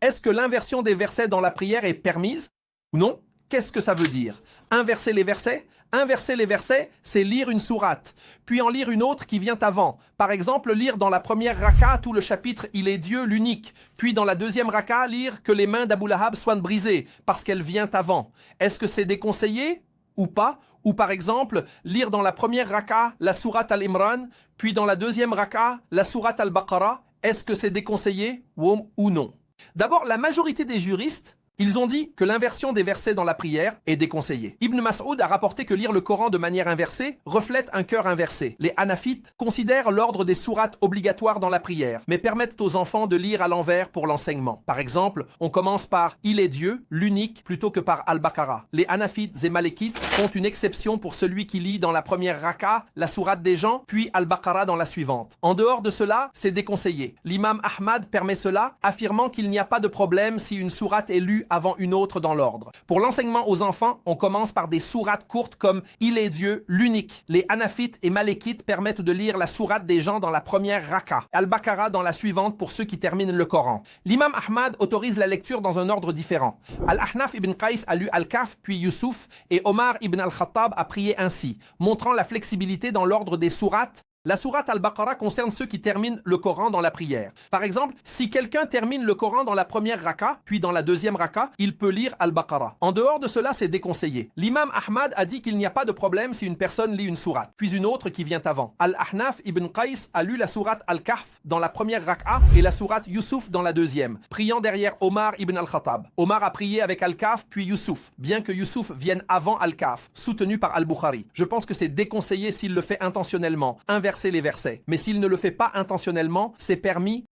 Est-ce que l'inversion des versets dans la prière est permise ou non? Qu'est-ce que ça veut dire? Inverser les versets? Inverser les versets, c'est lire une sourate, puis en lire une autre qui vient avant. Par exemple, lire dans la première raka tout le chapitre « Il est Dieu, l'unique », puis dans la deuxième raka, lire « Que les mains d'Abu Lahab soient brisées », parce qu'elle vient avant. Est-ce que c'est déconseillé ou pas? Ou par exemple, lire dans la première raka la sourate Al-Imran, puis dans la deuxième raka la sourate Al-Baqarah, est-ce que c'est déconseillé ou non? D'abord, la majorité des juristes, ils ont dit que l'inversion des versets dans la prière est déconseillée. Ibn Mas'ud a rapporté que lire le Coran de manière inversée reflète un cœur inversé. Les Hanafites considèrent l'ordre des sourates obligatoires dans la prière, mais permettent aux enfants de lire à l'envers pour l'enseignement. Par exemple, on commence par « Il est Dieu, l'unique » plutôt que par Al-Baqarah. Les Hanafites et Malikites font une exception pour celui qui lit dans la première raka la sourate des gens, puis Al-Baqarah dans la suivante. En dehors de cela, c'est déconseillé. L'imam Ahmad permet cela, affirmant qu'il n'y a pas de problème si une sourate est lue avant une autre dans l'ordre. Pour l'enseignement aux enfants, on commence par des sourates courtes comme « Il est Dieu, l'unique ». Les Hanafites et Malikites permettent de lire la sourate des gens dans la première raka, Al-Baqarah dans la suivante pour ceux qui terminent le Coran. L'imam Ahmad autorise la lecture dans un ordre différent. Al-Ahnaf ibn Qais a lu Al-Kahf puis Yusuf et Omar ibn al-Khattab a prié ainsi, montrant la flexibilité dans l'ordre des sourates. La sourate Al-Baqarah concerne ceux qui terminent le Coran dans la prière. Par exemple, si quelqu'un termine le Coran dans la première raka, puis dans la deuxième raka, il peut lire Al-Baqarah. En dehors de cela, c'est déconseillé. L'imam Ahmad a dit qu'il n'y a pas de problème si une personne lit une sourate, puis une autre qui vient avant. Al-Ahnaf ibn Qais a lu la sourate Al-Kahf dans la première raka et la sourate Yusuf dans la deuxième, priant derrière Omar ibn al-Khattab. Omar a prié avec Al-Kahf puis Yusuf, bien que Yusuf vienne avant Al-Kahf, soutenu par Al-Bukhari. Je pense que c'est déconseillé s'il le fait intentionnellement. Inverser les versets. Mais s'il ne le fait pas intentionnellement, c'est permis.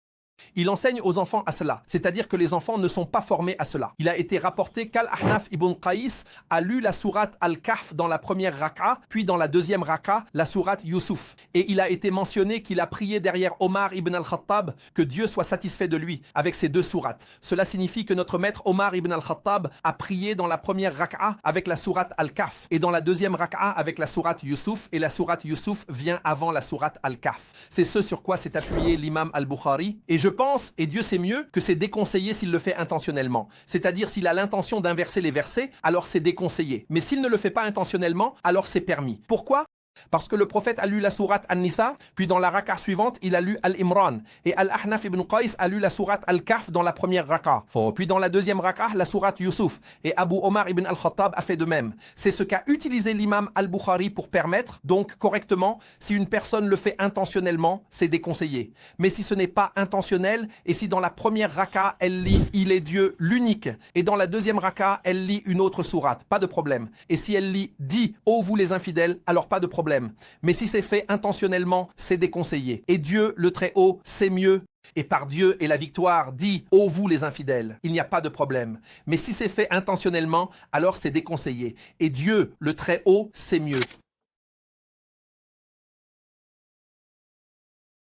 Il enseigne aux enfants à cela, c'est-à-dire que les enfants ne sont pas formés à cela. Il a été rapporté qu'Al-Ahnaf ibn Qais a lu la sourate Al-Kahf dans la première raka, puis dans la deuxième raka, la sourate Yusuf. Et il a été mentionné qu'il a prié derrière Omar ibn al-Khattab que Dieu soit satisfait de lui avec ces deux sourates. Cela signifie que notre maître Omar ibn al-Khattab a prié dans la première raka avec la sourate Al-Kahf et dans la deuxième raka avec la sourate Yusuf, et la sourate Yusuf vient avant la sourate Al-Kahf. C'est ce sur quoi s'est appuyé l'imam Al-Bukhari, et je pense, et Dieu sait mieux, que c'est déconseillé s'il le fait intentionnellement. C'est-à-dire s'il a l'intention d'inverser les versets, alors c'est déconseillé. Mais s'il ne le fait pas intentionnellement, alors c'est permis. Pourquoi ? Parce que le prophète a lu la sourate An-Nisa, puis dans la raka suivante, il a lu Al-Imran. Et Al-Ahnaf ibn Qais a lu la sourate Al-Kahf dans la première raka. Puis dans la deuxième raka, la sourate Yusuf. Et Abu Omar ibn al-Khattab a fait de même. C'est ce qu'a utilisé l'imam Al-Bukhari pour permettre, donc correctement, si une personne le fait intentionnellement, c'est déconseillé. Mais si ce n'est pas intentionnel, et si dans la première raka, elle lit « Il est Dieu, l'unique », et dans la deuxième raka, elle lit une autre sourate, pas de problème. Et si elle lit « Dis, ô vous les infidèles », alors pas de problème. Mais si c'est fait intentionnellement, c'est déconseillé. Et Dieu, le Très-Haut, sait mieux. Et par Dieu et la victoire, dit « Ô vous les infidèles », il n'y a pas de problème. Mais si c'est fait intentionnellement, alors c'est déconseillé. Et Dieu, le Très-Haut, sait mieux.